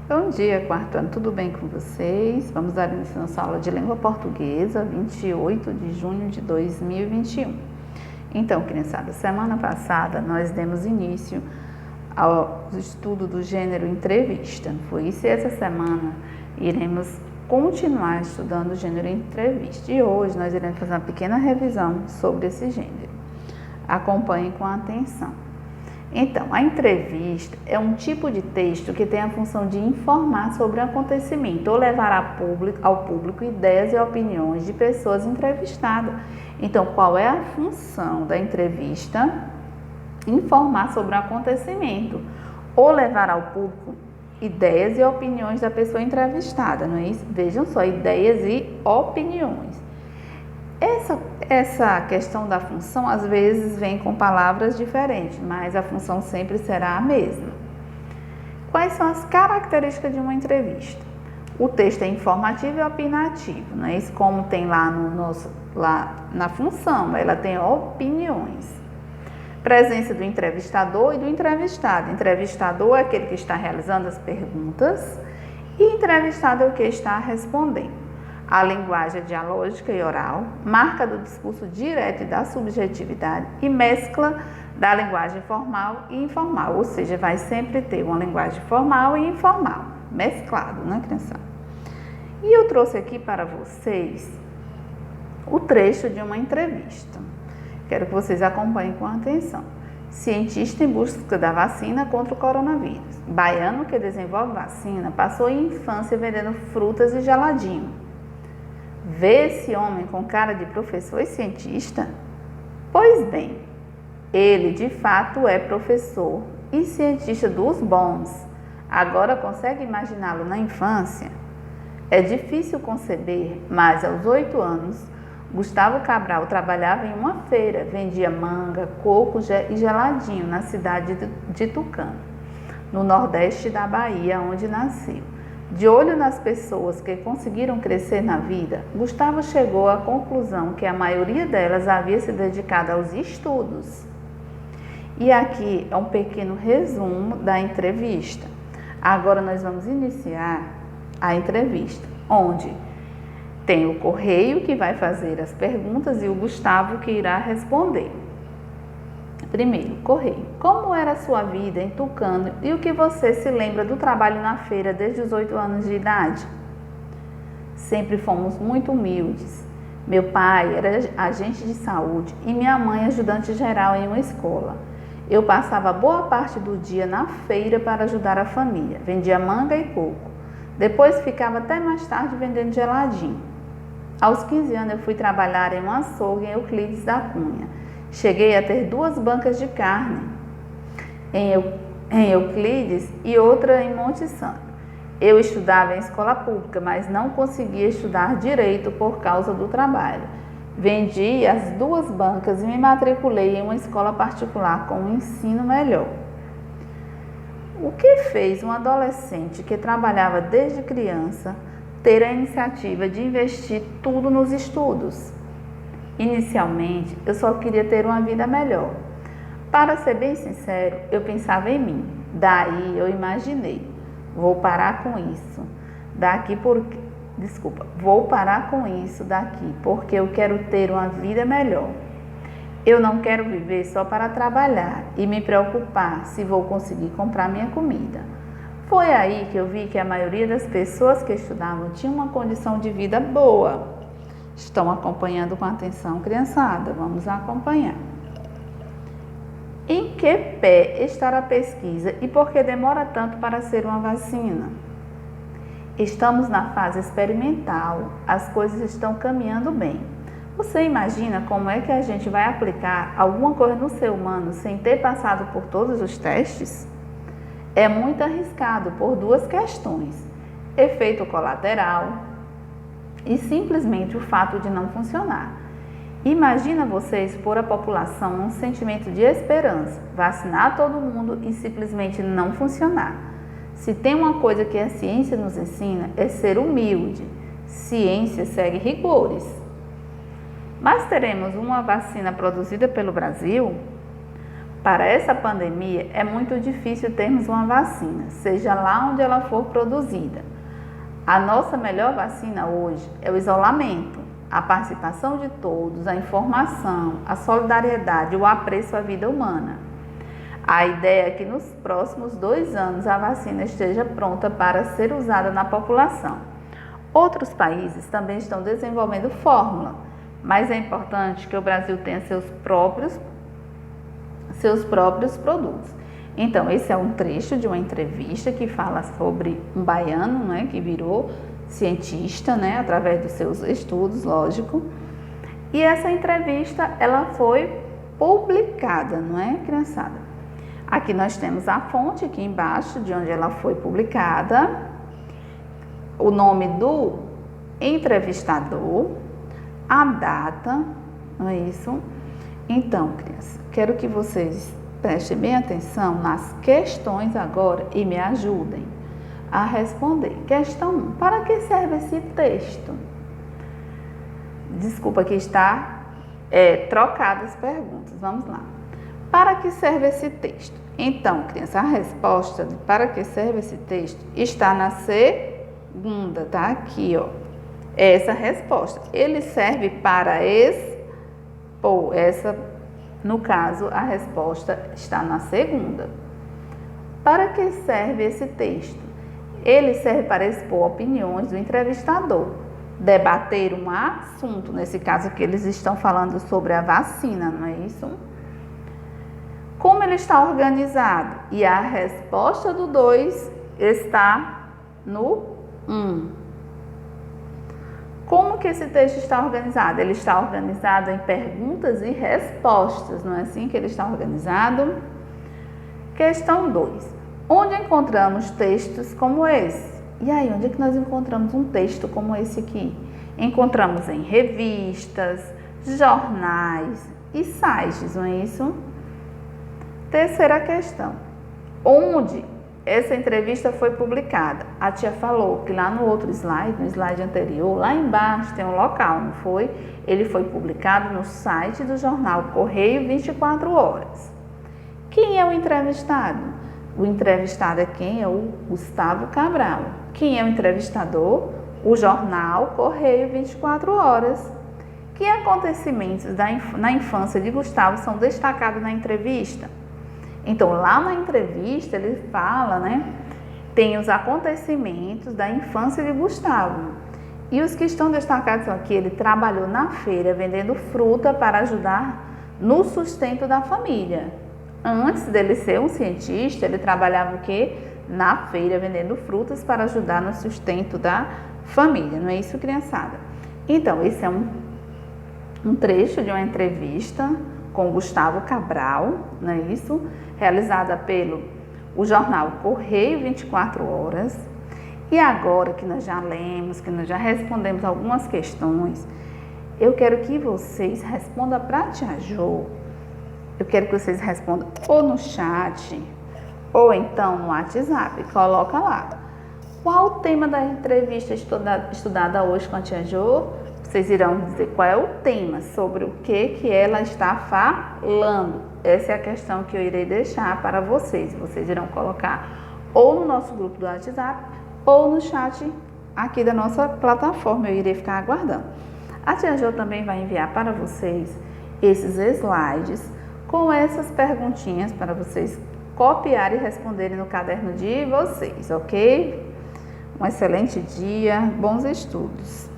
Bom dia, quarto ano, tudo bem com vocês? Vamos dar início à nossa aula de língua portuguesa, 28 de junho de 2021. Então, criançada, semana passada nós demos início ao estudo do gênero entrevista. Foi isso, e essa semana iremos continuar estudando o gênero entrevista. E hoje nós iremos fazer uma pequena revisão sobre esse gênero. Acompanhe com atenção. Então, a entrevista é um tipo de texto que tem a função de informar sobre um acontecimento ou levar ao público ideias e opiniões de pessoas entrevistadas. Então, qual é a função da entrevista? Informar sobre um acontecimento ou levar ao público ideias e opiniões da pessoa entrevistada, não é isso? Vejam só, ideias e opiniões. Essa questão da função às vezes vem com palavras diferentes, mas a função sempre será a mesma. Quais são as características de uma entrevista? O texto é informativo e opinativo, não é isso? Como tem lá na função, ela tem opiniões. Presença do entrevistador e do entrevistado. Entrevistador é aquele que está realizando as perguntas e entrevistado é o que está respondendo. A linguagem é dialógica e oral, marca do discurso direto e da subjetividade e mescla da linguagem formal e informal, ou seja, vai sempre ter uma linguagem formal e informal, mesclado, né, criançada? E eu trouxe aqui para vocês o trecho de uma entrevista. Quero que vocês acompanhem com atenção. Cientista em busca da vacina contra o coronavírus. Baiano que desenvolve vacina passou a infância vendendo frutas e geladinho. Vê esse homem com cara de professor e cientista? Pois bem, ele de fato é professor e cientista dos bons. Agora consegue imaginá-lo na infância? É difícil conceber, mas aos 8 anos, Gustavo Cabral trabalhava em uma feira, vendia manga, coco e geladinho na cidade de Tucano, no nordeste da Bahia, onde nasceu. De olho nas pessoas que conseguiram crescer na vida, Gustavo chegou à conclusão que a maioria delas havia se dedicado aos estudos. E aqui é um pequeno resumo da entrevista. Agora nós vamos iniciar a entrevista, onde tem o Correio que vai fazer as perguntas e o Gustavo que irá responder. Primeiro, Correio. Como era a sua vida em Tucano e o que você se lembra do trabalho na feira desde os 8 anos de idade? Sempre fomos muito humildes. Meu pai era agente de saúde e minha mãe ajudante geral em uma escola. Eu passava boa parte do dia na feira para ajudar a família. Vendia manga e coco. Depois ficava até mais tarde vendendo geladinho. Aos 15 anos eu fui trabalhar em um açougue em Euclides da Cunha. Cheguei a ter 2 bancas de carne em Euclides e outra em Monte Santo. Eu estudava em escola pública, mas não conseguia estudar direito por causa do trabalho. Vendi as 2 bancas e me matriculei em uma escola particular com um ensino melhor. O que fez um adolescente que trabalhava desde criança ter a iniciativa de investir tudo nos estudos? Inicialmente, eu só queria ter uma vida melhor. Para ser bem sincero, eu pensava em mim. Daí eu imaginei, vou parar com isso daqui porque eu quero ter uma vida melhor. Eu não quero viver só para trabalhar e me preocupar se vou conseguir comprar minha comida. Foi aí que eu vi que a maioria das pessoas que estudavam tinha uma condição de vida boa. Estão acompanhando com atenção, criançada? Vamos acompanhar. Em que pé está a pesquisa e por que demora tanto para ser uma vacina? Estamos na fase experimental, as coisas estão caminhando bem. Você imagina como é que a gente vai aplicar alguma coisa no ser humano sem ter passado por todos os testes? É muito arriscado por 2 questões: efeito colateral e simplesmente o fato de não funcionar. Imagina você expor à população um sentimento de esperança, vacinar todo mundo e simplesmente não funcionar. Se tem uma coisa que a ciência nos ensina é ser humilde. Ciência segue rigores. Mas teremos uma vacina produzida pelo Brasil? Para essa pandemia, é muito difícil termos uma vacina, seja lá onde ela for produzida. A nossa melhor vacina hoje é o isolamento, a participação de todos, a informação, a solidariedade, o apreço à vida humana. A ideia é que nos próximos 2 anos a vacina esteja pronta para ser usada na população. Outros países também estão desenvolvendo fórmula, mas é importante que o Brasil tenha seus próprios produtos. Então, esse é um trecho de uma entrevista que fala sobre um baiano, né, que virou cientista, né, através dos seus estudos, lógico. E essa entrevista, ela foi publicada, não é, criançada? Aqui nós temos a fonte, aqui embaixo, de onde ela foi publicada, o nome do entrevistador, a data, não é isso? Então, criança, quero que vocês prestem bem atenção nas questões agora e me ajudem a responder. Questão 1. Para que serve esse texto? Desculpa que está trocado as perguntas. Vamos lá. Para que serve esse texto? Então, criança, a resposta de para que serve esse texto está na segunda, tá? Aqui, ó. Essa resposta. Ele serve para expor. No caso, a resposta está na segunda. Para que serve esse texto? Ele serve para expor opiniões do entrevistador, debater um assunto, nesse caso que eles estão falando sobre a vacina, não é isso? Como ele está organizado? E a resposta do 2 está no 1. Como que esse texto está organizado? Ele está organizado em perguntas e respostas, não é assim que ele está organizado? Questão 2. Onde encontramos textos como esse? E aí, onde é que nós encontramos um texto como esse aqui? Encontramos em revistas, jornais e sites, não é isso? Terceira questão. Onde essa entrevista foi publicada? A tia falou que lá no outro slide, no slide anterior, lá embaixo tem um local, não foi? Ele foi publicado no site do jornal Correio 24 Horas. Quem é o entrevistado? O entrevistado é quem? É o Gustavo Cabral. Quem é o entrevistador? O jornal Correio 24 Horas. Que acontecimentos na infância de Gustavo são destacados na entrevista? Então, lá na entrevista, ele fala, né? Tem os acontecimentos da infância de Gustavo. E os que estão destacados são que ele trabalhou na feira vendendo fruta para ajudar no sustento da família. Antes dele ser um cientista, ele trabalhava o quê? Na feira vendendo frutas para ajudar no sustento da família. Não é isso, criançada? Então, esse é um trecho de uma entrevista com Gustavo Cabral, não é isso? Realizada pelo jornal Correio 24 Horas. E agora que nós já lemos, que nós já respondemos algumas questões, eu quero que vocês respondam para a tia Jo. Eu quero que vocês respondam ou no chat, ou então no WhatsApp. Coloca lá. Qual o tema da entrevista estudada hoje com a tia Jo? Vocês irão dizer qual é o tema, sobre o que ela está falando. Essa é a questão que eu irei deixar para vocês. Vocês irão colocar ou no nosso grupo do WhatsApp ou no chat aqui da nossa plataforma. Eu irei ficar aguardando. A tia Jo também vai enviar para vocês esses slides com essas perguntinhas para vocês copiarem e responderem no caderno de vocês, ok? Um excelente dia, bons estudos!